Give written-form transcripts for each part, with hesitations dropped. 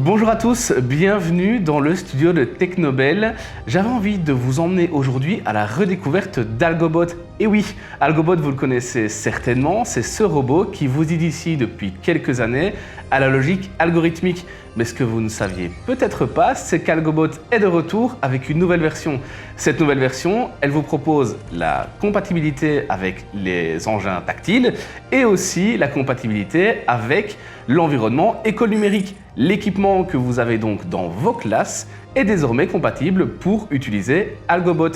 Bonjour à tous, bienvenue dans le studio de Technobel. J'avais envie de vous emmener aujourd'hui à la redécouverte d'Algobot. Et oui, Algobot, vous le connaissez certainement, c'est ce robot qui vous initie depuis quelques années à la logique algorithmique. Mais ce que vous ne saviez peut-être pas, c'est qu'Algobot est de retour avec une nouvelle version. Cette nouvelle version, elle vous propose la compatibilité avec les engins tactiles et aussi la compatibilité avec l'environnement école numérique. L'équipement que vous avez donc dans vos classes est désormais compatible pour utiliser Algobot.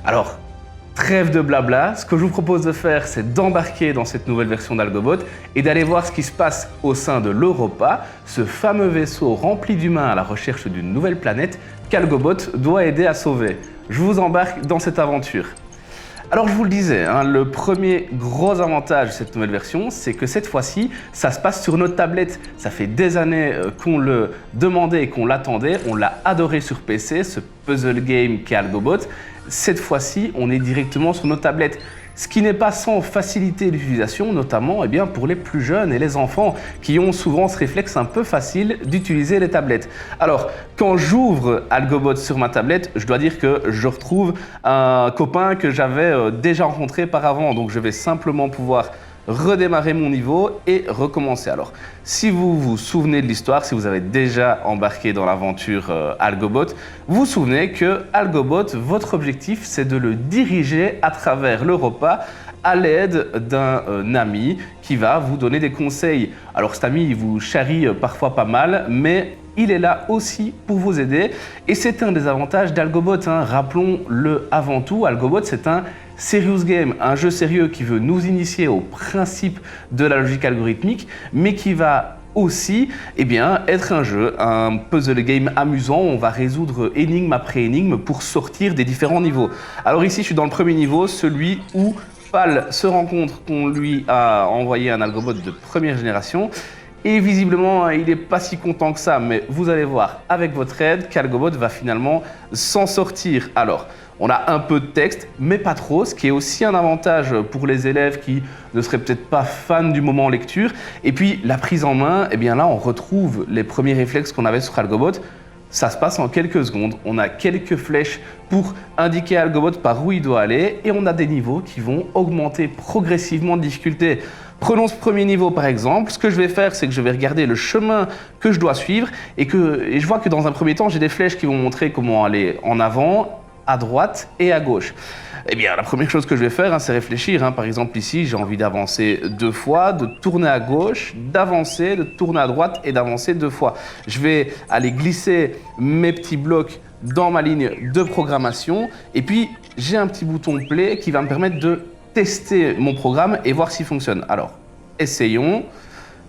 Alors, trêve de blabla, ce que je vous propose de faire, c'est d'embarquer dans cette nouvelle version d'Algobot et d'aller voir ce qui se passe au sein de l'Europa, ce fameux vaisseau rempli d'humains à la recherche d'une nouvelle planète qu'Algobot doit aider à sauver. Je vous embarque dans cette aventure. Alors je vous le disais, le premier gros avantage de cette nouvelle version, c'est que cette fois-ci, ça se passe sur notre tablette. Ça fait des années qu'on le demandait et qu'on l'attendait. On l'a adoré sur PC, ce puzzle game qu'est Algobot. Cette fois-ci, on est directement sur nos tablettes. Ce qui n'est pas sans faciliter l'utilisation, notamment pour les plus jeunes et les enfants qui ont souvent ce réflexe un peu facile d'utiliser les tablettes. Alors, quand j'ouvre Algobot sur ma tablette, je dois dire que je retrouve un copain que j'avais déjà rencontré par avant. Donc, je vais simplement pouvoir redémarrer mon niveau et recommencer. Alors, si vous vous souvenez de l'histoire, si vous avez déjà embarqué dans l'aventure Algobot, vous vous souvenez que Algobot, votre objectif, c'est de le diriger à travers l'Europa à l'aide d'un ami qui va vous donner des conseils. Alors cet ami, il vous charrie parfois pas mal, mais il est là aussi pour vous aider et c'est un des avantages d'Algobot. Rappelons-le avant tout, Algobot, c'est un serious game, un jeu sérieux qui veut nous initier au principe de la logique algorithmique, mais qui va aussi être un jeu, un puzzle game amusant. On va résoudre énigme après énigme pour sortir des différents niveaux. Alors ici, je suis dans le premier niveau, celui où Pal se rend compte qu'on lui a envoyé un Algobot de première génération. Et visiblement, il n'est pas si content que ça, mais vous allez voir avec votre aide qu'Algobot va finalement s'en sortir. Alors, on a un peu de texte, mais pas trop, ce qui est aussi un avantage pour les élèves qui ne seraient peut-être pas fans du moment lecture. Et puis, la prise en main, là, on retrouve les premiers réflexes qu'on avait sur Algobot. Ça se passe en quelques secondes. On a quelques flèches pour indiquer à Algobot par où il doit aller et on a des niveaux qui vont augmenter progressivement de difficulté. Prenons ce premier niveau par exemple. Ce que je vais faire, c'est que je vais regarder le chemin que je dois suivre et je vois que dans un premier temps, j'ai des flèches qui vont montrer comment aller en avant, à droite et à gauche. La première chose que je vais faire, c'est réfléchir. Par exemple, ici, j'ai envie d'avancer 2 fois, de tourner à gauche, d'avancer, de tourner à droite et d'avancer 2 fois. Je vais aller glisser mes petits blocs dans ma ligne de programmation. Et puis, j'ai un petit bouton play qui va me permettre de tester mon programme et voir s'il fonctionne. Alors, essayons.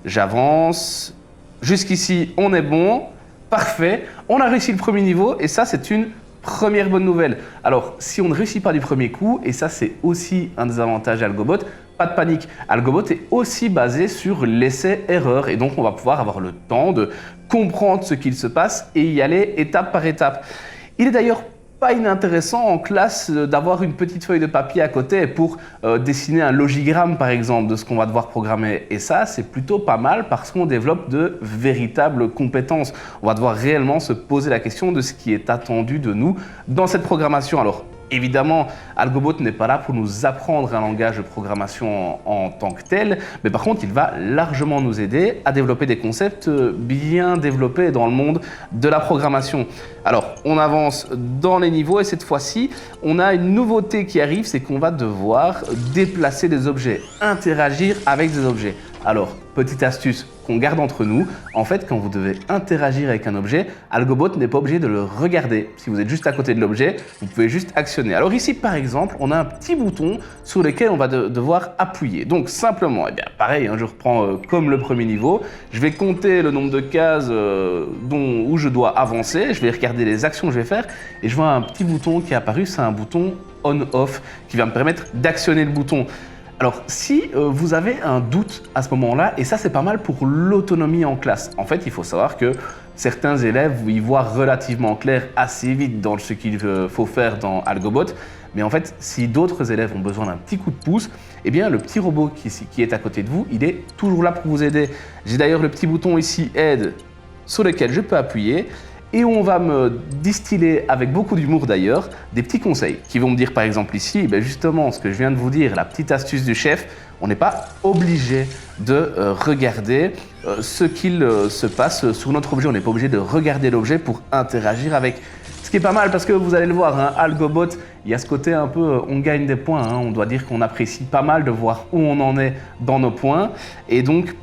J'avance. Jusqu'ici, on est bon. Parfait. On a réussi le premier niveau et ça, c'est une première bonne nouvelle. Alors, si on ne réussit pas du premier coup, et ça c'est aussi un des avantages d'Algobot, pas de panique. Algobot est aussi basé sur l'essai-erreur et donc on va pouvoir avoir le temps de comprendre ce qu'il se passe et y aller étape par étape. Il est d'ailleurs pas inintéressant en classe d'avoir une petite feuille de papier à côté pour dessiner un logigramme par exemple de ce qu'on va devoir programmer. Et ça, c'est plutôt pas mal parce qu'on développe de véritables compétences. On va devoir réellement se poser la question de ce qui est attendu de nous dans cette programmation. Alors, évidemment, Algobot n'est pas là pour nous apprendre un langage de programmation en tant que tel, mais par contre, il va largement nous aider à développer des concepts bien développés dans le monde de la programmation. Alors, on avance dans les niveaux et cette fois-ci, on a une nouveauté qui arrive, c'est qu'on va devoir déplacer des objets, interagir avec des objets. Alors, petite astuce qu'on garde entre nous, en fait, quand vous devez interagir avec un objet, Algobot n'est pas obligé de le regarder. Si vous êtes juste à côté de l'objet, vous pouvez juste actionner. Alors ici, par exemple, on a un petit bouton sur lequel on va devoir appuyer. Donc simplement, pareil, je reprends comme le premier niveau, je vais compter le nombre de cases où je dois avancer, je vais regarder les actions que je vais faire et je vois un petit bouton qui est apparu, c'est un bouton on-off qui va me permettre d'actionner le bouton. Alors, si vous avez un doute à ce moment-là, et ça c'est pas mal pour l'autonomie en classe. En fait, il faut savoir que certains élèves y voient relativement clair assez vite dans ce qu'il faut faire dans Algobot. Mais en fait, si d'autres élèves ont besoin d'un petit coup de pouce, le petit robot qui est à côté de vous, il est toujours là pour vous aider. J'ai d'ailleurs le petit bouton ici, aide, sur lesquels je peux appuyer et où on va me distiller, avec beaucoup d'humour d'ailleurs, des petits conseils qui vont me dire par exemple ici, justement ce que je viens de vous dire, la petite astuce du chef, on n'est pas obligé de regarder ce qu'il se passe sur notre objet, on n'est pas obligé de regarder l'objet pour interagir avec. Ce qui est pas mal parce que vous allez le voir, hein, Algobot, il y a ce côté un peu, on gagne des points, hein, on doit dire qu'on apprécie pas mal de voir où on en est dans nos points et donc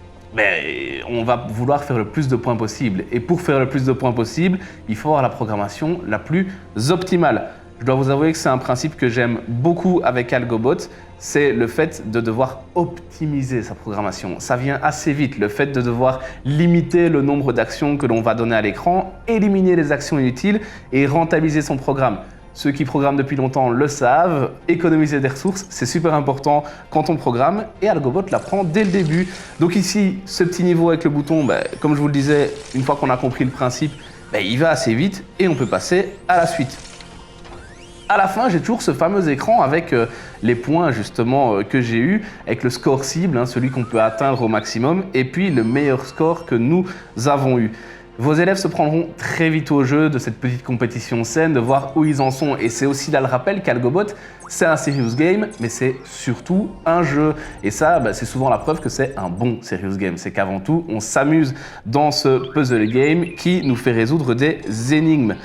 on va vouloir faire le plus de points possible. Et pour faire le plus de points possible, il faut avoir la programmation la plus optimale. Je dois vous avouer que c'est un principe que j'aime beaucoup avec Algobot, c'est le fait de devoir optimiser sa programmation. Ça vient assez vite, le fait de devoir limiter le nombre d'actions que l'on va donner à l'écran, éliminer les actions inutiles et rentabiliser son programme. Ceux qui programment depuis longtemps le savent, économiser des ressources, c'est super important quand on programme et Algobot l'apprend dès le début. Donc ici, ce petit niveau avec le bouton, comme je vous le disais, une fois qu'on a compris le principe, il va assez vite et on peut passer à la suite. À la fin, j'ai toujours ce fameux écran avec les points justement que j'ai eu, avec le score cible, hein, celui qu'on peut atteindre au maximum, et puis le meilleur score que nous avons eu. Vos élèves se prendront très vite au jeu de cette petite compétition saine, de voir où ils en sont. Et c'est aussi là le rappel qu'Algobot, c'est un serious game, mais c'est surtout un jeu. Et ça, c'est souvent la preuve que c'est un bon serious game. C'est qu'avant tout, on s'amuse dans ce puzzle game qui nous fait résoudre des énigmes.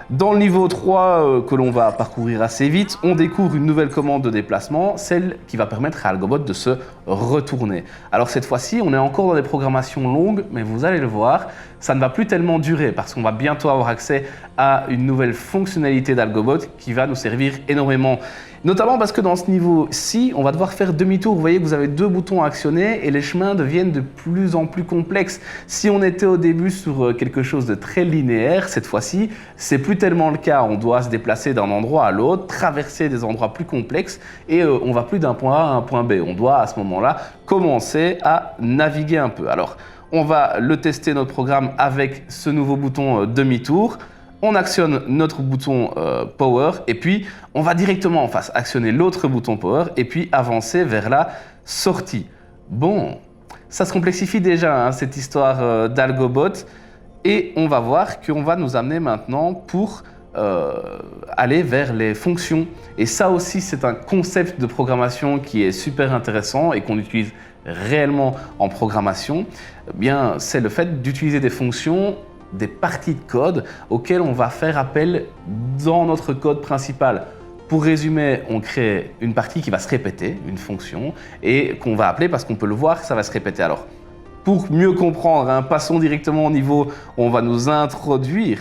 Dans le niveau 3 que l'on va parcourir assez vite, on découvre une nouvelle commande de déplacement, celle qui va permettre à Algobot de se retourner. Alors cette fois-ci, on est encore dans des programmations longues, mais vous allez le voir, ça ne va plus tellement durer parce qu'on va bientôt avoir accès à une nouvelle fonctionnalité d'Algobot qui va nous servir énormément. Notamment parce que dans ce niveau-ci, on va devoir faire demi-tour. Vous voyez que vous avez deux boutons à actionner et les chemins deviennent de plus en plus complexes. Si on était au début sur quelque chose de très linéaire, cette fois-ci, c'est plus tellement le cas. On doit se déplacer d'un endroit à l'autre, traverser des endroits plus complexes et on va plus d'un point A à un point B. On doit à ce moment-là commencer à naviguer un peu. Alors, on va le tester notre programme avec ce nouveau bouton demi-tour. On actionne notre bouton Power et puis on va directement en face actionner l'autre bouton Power et puis avancer vers la sortie. Bon, ça se complexifie déjà hein, cette histoire d'Algobot et on va voir qu'on va nous amener maintenant pour aller vers les fonctions. Et ça aussi, c'est un concept de programmation qui est super intéressant et qu'on utilise réellement en programmation. C'est le fait d'utiliser des fonctions, des parties de code auxquelles on va faire appel dans notre code principal. Pour résumer, on crée une partie qui va se répéter, une fonction, et qu'on va appeler parce qu'on peut le voir, ça va se répéter. Alors, pour mieux comprendre, hein, passons directement au niveau où on va nous introduire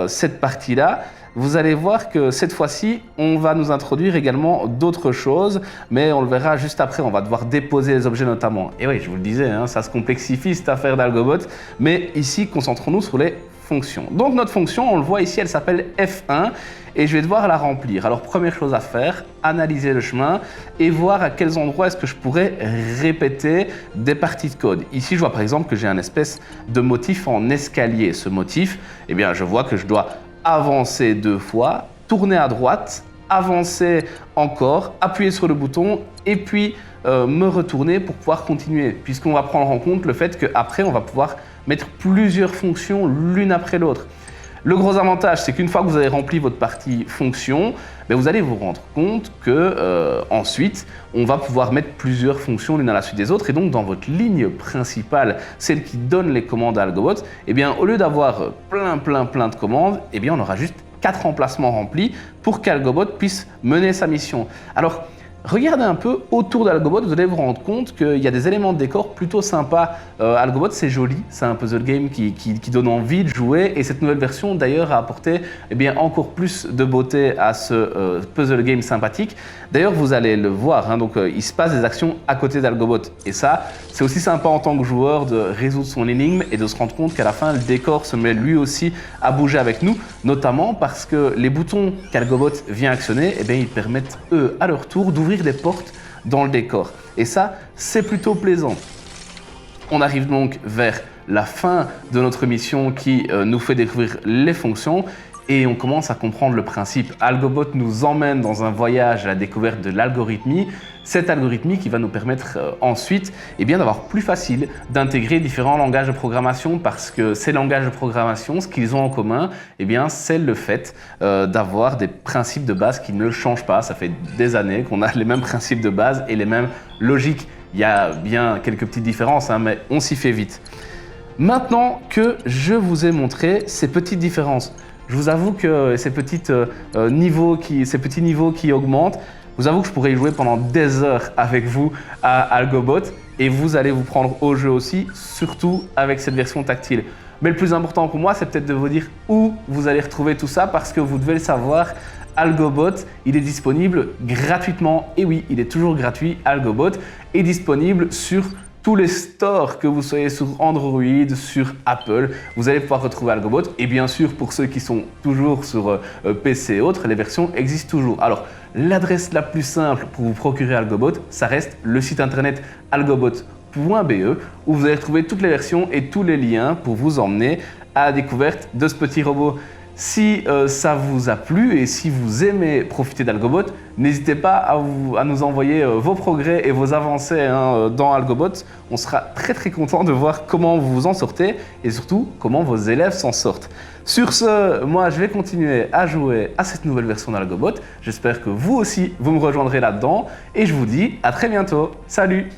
cette partie-là. Vous allez voir que cette fois-ci, on va nous introduire également d'autres choses, mais on le verra juste après, on va devoir déposer les objets notamment. Et oui, je vous le disais, hein, ça se complexifie cette affaire d'Algobot, mais ici, concentrons-nous sur les fonctions. Donc notre fonction, on le voit ici, elle s'appelle F1 et je vais devoir la remplir. Alors première chose à faire, analyser le chemin et voir à quels endroits est-ce que je pourrais répéter des parties de code. Ici, je vois par exemple que j'ai un espèce de motif en escalier. Ce motif, je vois que je dois avancer 2 fois, tourner à droite, avancer encore, appuyer sur le bouton et puis me retourner pour pouvoir continuer. Puisqu'on va prendre en compte le fait qu'après, on va pouvoir mettre plusieurs fonctions l'une après l'autre. Le gros avantage, c'est qu'une fois que vous avez rempli votre partie fonction, vous allez vous rendre compte que ensuite, on va pouvoir mettre plusieurs fonctions l'une à la suite des autres. Et donc, dans votre ligne principale, celle qui donne les commandes à Algobot, au lieu d'avoir plein de commandes, on aura juste 4 emplacements remplis pour qu'Algobot puisse mener sa mission. Alors, regardez un peu autour d'Algobot, vous allez vous rendre compte qu'il y a des éléments de décor plutôt sympas. Algobot, c'est joli, c'est un puzzle game qui donne envie de jouer et cette nouvelle version d'ailleurs a apporté encore plus de beauté à ce puzzle game sympathique. D'ailleurs, vous allez le voir, hein, donc il se passe des actions à côté d'Algobot et ça, c'est aussi sympa en tant que joueur de résoudre son énigme et de se rendre compte qu'à la fin, le décor se met lui aussi à bouger avec nous, notamment parce que les boutons qu'Algobot vient actionner, ils permettent eux, à leur tour, d'ouvrir des portes dans le décor. Et ça, c'est plutôt plaisant. On arrive donc vers la fin de notre mission qui nous fait découvrir les fonctions. et on commence à comprendre le principe. Algobot nous emmène dans un voyage à la découverte de l'algorithmie. Cette algorithmie qui va nous permettre ensuite d'avoir plus facile d'intégrer différents langages de programmation, parce que ces langages de programmation, ce qu'ils ont en commun, c'est le fait d'avoir des principes de base qui ne changent pas. Ça fait des années qu'on a les mêmes principes de base et les mêmes logiques. Il y a bien quelques petites différences, mais on s'y fait vite. Maintenant que je vous ai montré ces petites différences, je vous avoue que ces petits niveaux qui augmentent, vous avoue que je pourrais y jouer pendant des heures avec vous à Algobot, et vous allez vous prendre au jeu aussi, surtout avec cette version tactile. Mais le plus important pour moi, c'est peut-être de vous dire où vous allez retrouver tout ça, parce que vous devez le savoir, Algobot, il est disponible gratuitement. Et oui, il est toujours gratuit. Algobot est disponible sur tous les stores, que vous soyez sur Android, sur Apple, vous allez pouvoir retrouver Algobot. Et bien sûr, pour ceux qui sont toujours sur PC et autres, les versions existent toujours. Alors, l'adresse la plus simple pour vous procurer Algobot, ça reste le site internet algobot.be, où vous allez retrouver toutes les versions et tous les liens pour vous emmener à la découverte de ce petit robot. Si ça vous a plu et si vous aimez profiter d'Algobot, n'hésitez pas à nous envoyer vos progrès et vos avancées dans Algobot. On sera très content de voir comment vous vous en sortez et surtout comment vos élèves s'en sortent. Sur ce, moi je vais continuer à jouer à cette nouvelle version d'Algobot. J'espère que vous aussi vous me rejoindrez là-dedans et je vous dis à très bientôt. Salut!